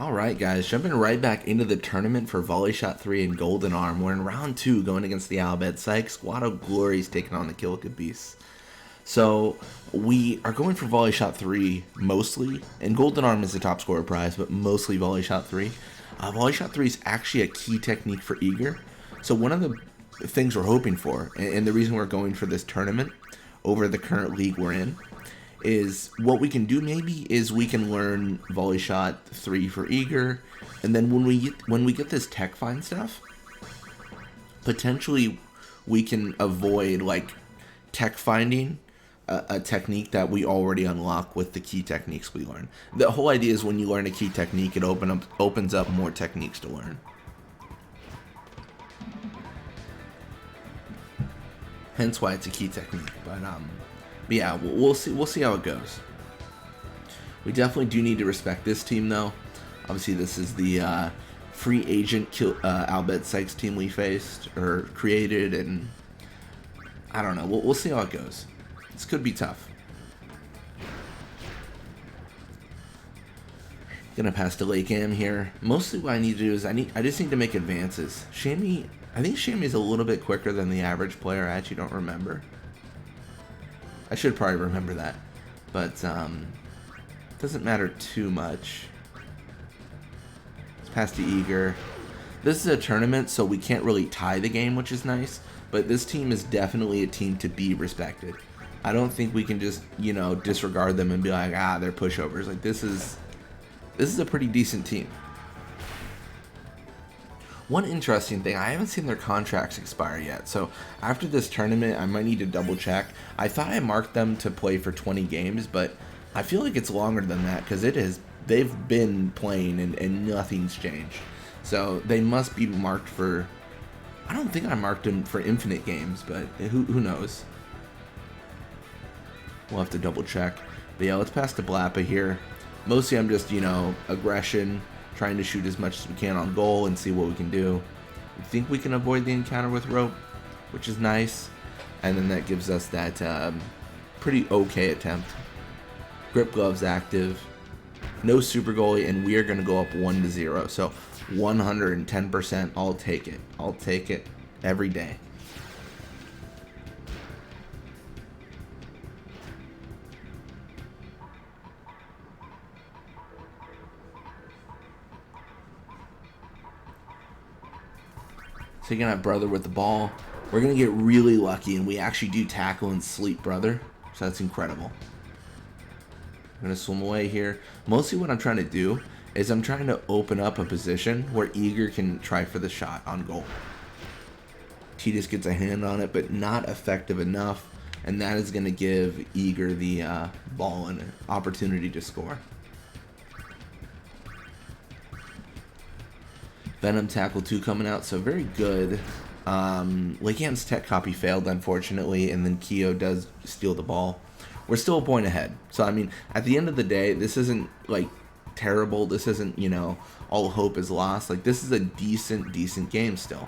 Alright guys, jumping right back into the tournament for Volley Shot 3 and Golden Arm. We're in round 2 going against the Bhed Psyches. Squad of Glories taking on the Killica Beasts. So we are going for Volley Shot 3 mostly, and Golden Arm is the top scorer prize, but mostly Volley Shot 3. Volley Shot 3 is actually a key technique for Eager. So one of the things we're hoping for, and the reason we're going for this tournament over the current league we're in, is what we can do maybe is we can learn Volley Shot 3 for Eager, and then when we get this tech find stuff, potentially we can avoid like tech finding a technique that we already unlock with the key techniques we learn. The whole idea is when you learn a key technique, it opens up more techniques to learn. Hence why it's a key technique. But yeah, we'll see how it goes. We definitely do need to respect this team though. Obviously, this is the free agent Bhed Psyches team we faced or created, and I don't know. We'll see how it goes. This could be tough. Gonna pass to Lake Am here. Mostly what I need to do is I just need to make advances. Shammy, I think Shammy is a little bit quicker than the average player. I actually don't remember. I should probably remember that, but doesn't matter too much. Let's pass to Eager. This is a tournament, so we can't really tie the game, which is nice. But this team is definitely a team to be respected. I don't think we can just, you know, disregard them and be like, they're pushovers. Like this is a pretty decent team. One interesting thing, I haven't seen their contracts expire yet, so after this tournament, I might need to double check. I thought I marked them to play for 20 games, but I feel like it's longer than that because they've been playing and nothing's changed. So they must be marked for, I don't think I marked them for infinite games, but who knows? We'll have to double check. But yeah, let's pass to Blappa here. Mostly I'm just, you know, aggression, trying to shoot as much as we can on goal and see what we can do. We think we can avoid the encounter with rope, which is nice. And then that gives us that pretty okay attempt. Grip gloves active. No super goalie, and we are going to go up 1-0. So 110%, I'll take it. I'll take it every day. So you're going to have Brother with the ball. We're going to get really lucky, and we actually do tackle and sleep Brother. So that's incredible. I'm going to swim away here. Mostly what I'm trying to do is I'm trying to open up a position where Eager can try for the shot on goal. Titus gets a hand on it, but not effective enough. And that is going to give Eager the ball and an opportunity to score. Venom tackle 2 coming out, so very good. Lake Am's tech copy failed, unfortunately, and then Keo does steal the ball. We're still a point ahead. So, I mean, at the end of the day, this isn't, like, terrible. This isn't, you know, all hope is lost. Like, this is a decent game still.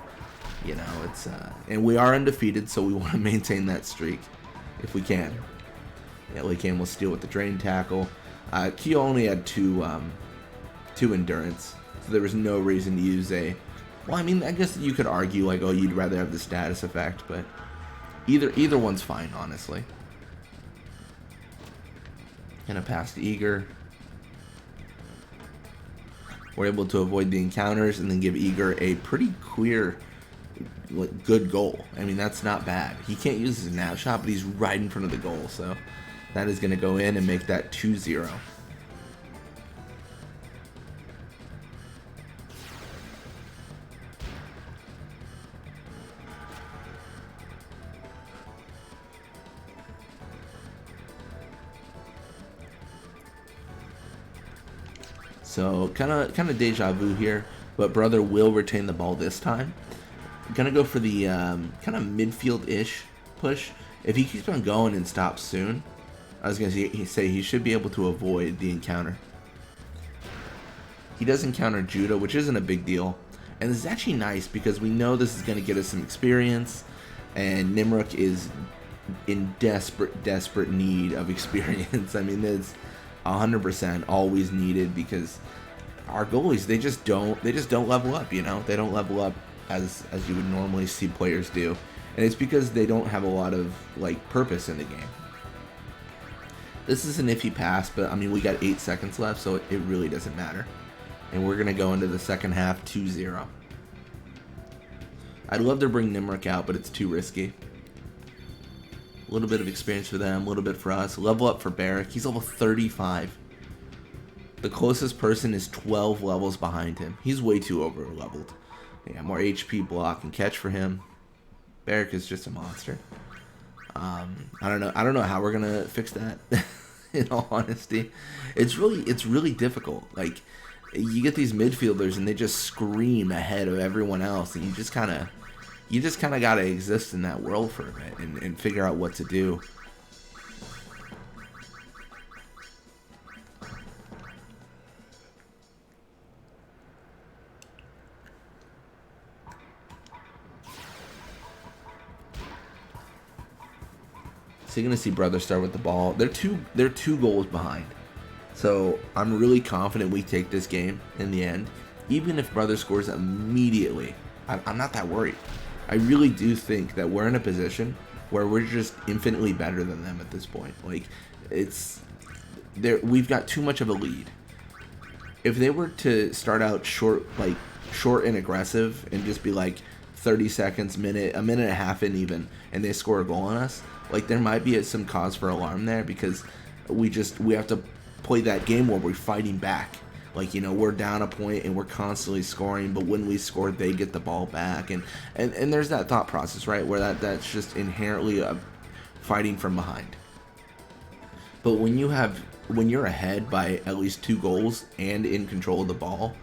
You know, it's, and we are undefeated, so we want to maintain that streak if we can. Yeah, Lake Am will steal with the drain tackle. Keo only had 2 endurance. So there was no reason to use a... Well, I mean, I guess you could argue, like, oh, you'd rather have the status effect, but either one's fine, honestly. Gonna pass to Eager. We're able to avoid the encounters and then give Eager a pretty clear, good goal. I mean, that's not bad. He can't use his nav shot, but he's right in front of the goal, so that is gonna go in and make that 2-0. So kind of deja vu here, but Brother will retain the ball this time. Gonna go for the kind of midfield-ish push. If he keeps on going and stops soon, I was gonna say he should be able to avoid the encounter. He does encounter Judah, which isn't a big deal, and this is actually nice because we know this is gonna get us some experience, and Nimruk is in desperate need of experience. I mean, it's 100% always needed because our goalies, they just don't level up. They don't level up as you would normally see players do, and it's because they don't have a lot of like purpose in the game. This is an iffy pass, but I mean we got 8 seconds left, so it really doesn't matter. And we're gonna go into the second half 2-0. I'd love to bring Nimric out, but it's too risky. A little bit of experience for them, a little bit for us. Level up for Barrick. He's level 35. The closest person is 12 levels behind him. He's way too over leveled. Yeah, more HP, block, and catch for him. Barrick is just a monster. I don't know how we're gonna fix that. In all honesty, it's really difficult. Like, you get these midfielders and they just scream ahead of everyone else, and you just kind of gotta exist in that world for a bit and figure out what to do. So you're gonna see Brother start with the ball. They're two goals behind. So I'm really confident we take this game in the end. Even if Brother scores immediately, I'm not that worried. I really do think that we're in a position where we're just infinitely better than them at this point. Like, we've got too much of a lead. If they were to start out short and aggressive and just be like 30 seconds, a minute and a half in even, and they score a goal on us, like, there might be some cause for alarm there, because we have to play that game where we're fighting back. Like, we're down a point and we're constantly scoring, but when we score, they get the ball back, and there's that thought process, right, where that's just inherently fighting from behind. But when you're ahead by at least 2 goals and in control of the ball,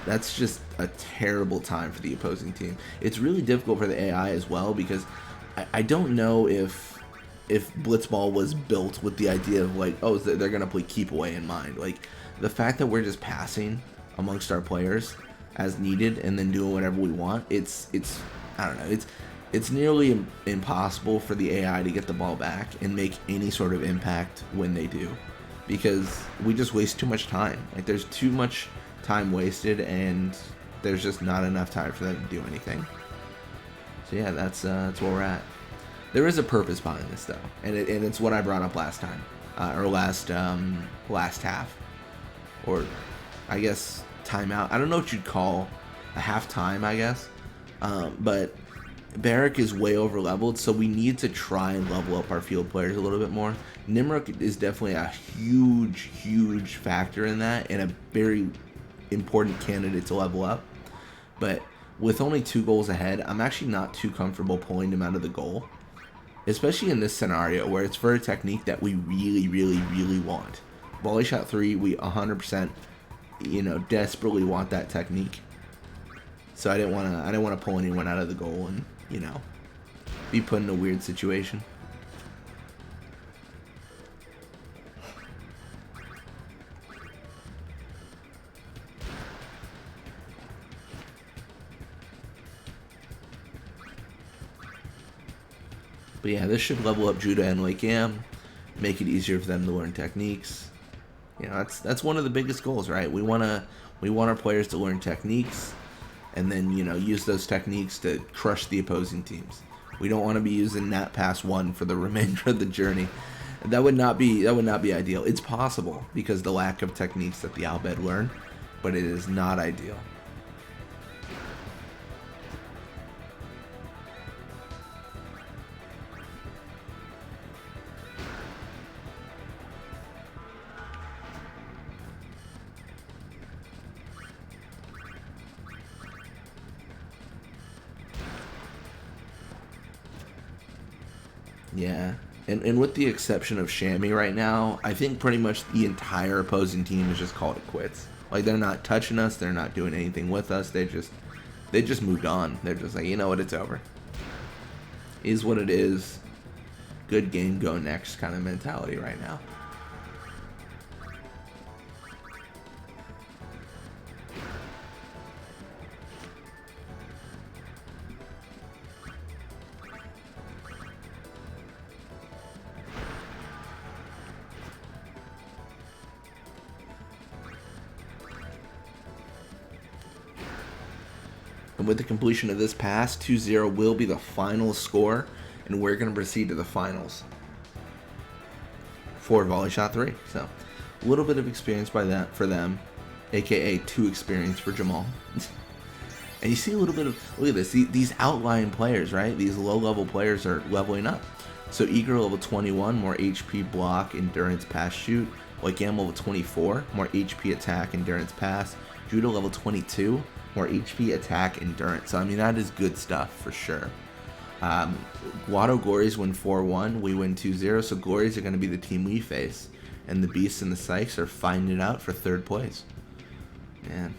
that's just a terrible time for the opposing team. It's really difficult for the AI as well, because I don't know if Blitzball was built with the idea of like, oh, they're gonna play keep away in mind. Like, the fact that we're just passing amongst our players as needed and then doing whatever we want, it's I don't know, it's nearly impossible for the AI to get the ball back and make any sort of impact when they do, because we just waste too much time. Like, there's too much time wasted, and there's just not enough time for them to do anything. So yeah, that's where we're at. There is a purpose behind this, though, and it's what I brought up last time, or last half, or I guess timeout. I don't know what you'd call a half time, I guess, but Barrick is way over leveled, so we need to try and level up our field players a little bit more. Nimric is definitely a huge factor in that, and a very important candidate to level up. But with only 2 goals ahead, I'm actually not too comfortable pulling him out of the goal, especially in this scenario where it's for a technique that we really want. Volley Shot 3, we 100%, desperately want that technique. So I didn't want to pull anyone out of the goal and, be put in a weird situation. But yeah, this should level up Judah and Lake Am, make it easier for them to learn techniques. That's one of the biggest goals, right? We want our players to learn techniques, and then use those techniques to crush the opposing teams. We don't want to be using Nat Pass 1 for the remainder of the journey. That would not be ideal. It's possible because the lack of techniques that the Al-Bhed learn, but it is not ideal. Yeah, and with the exception of Shammy right now, I think pretty much the entire opposing team has just called it quits. Like, they're not touching us, they're not doing anything with us, they just moved on. They're just like, you know what, it's over. Is what it is. Good game, go next kind of mentality right now. And with the completion of this pass, 2-0 will be the final score, and we're going to proceed to the finals for Volley Shot 3. So, a little bit of experience for them, aka 2 experience for Jamal. And you see a little bit of, look at this, these outlying players, right? These low-level players are leveling up. So Eager level 21, more HP block, endurance pass shoot. Wykam level 24, more HP attack, endurance pass. Judo level 22, more HP attack, endurance. So I mean, that is good stuff for sure. Guado Glories win 4-1, we win 2-0, so Glories are going to be the team we face. And the Beasts and the Psychs are fighting it out for 3rd place. Man,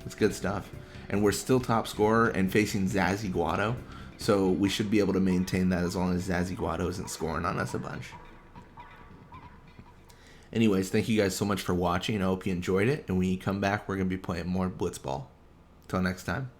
it's good stuff. And we're still top scorer and facing Zazzy Guado, so we should be able to maintain that as long as Zazzy Guado isn't scoring on us a bunch. Anyways, thank you guys so much for watching. I hope you enjoyed it, and when you come back, we're going to be playing more Blitzball. Till next time.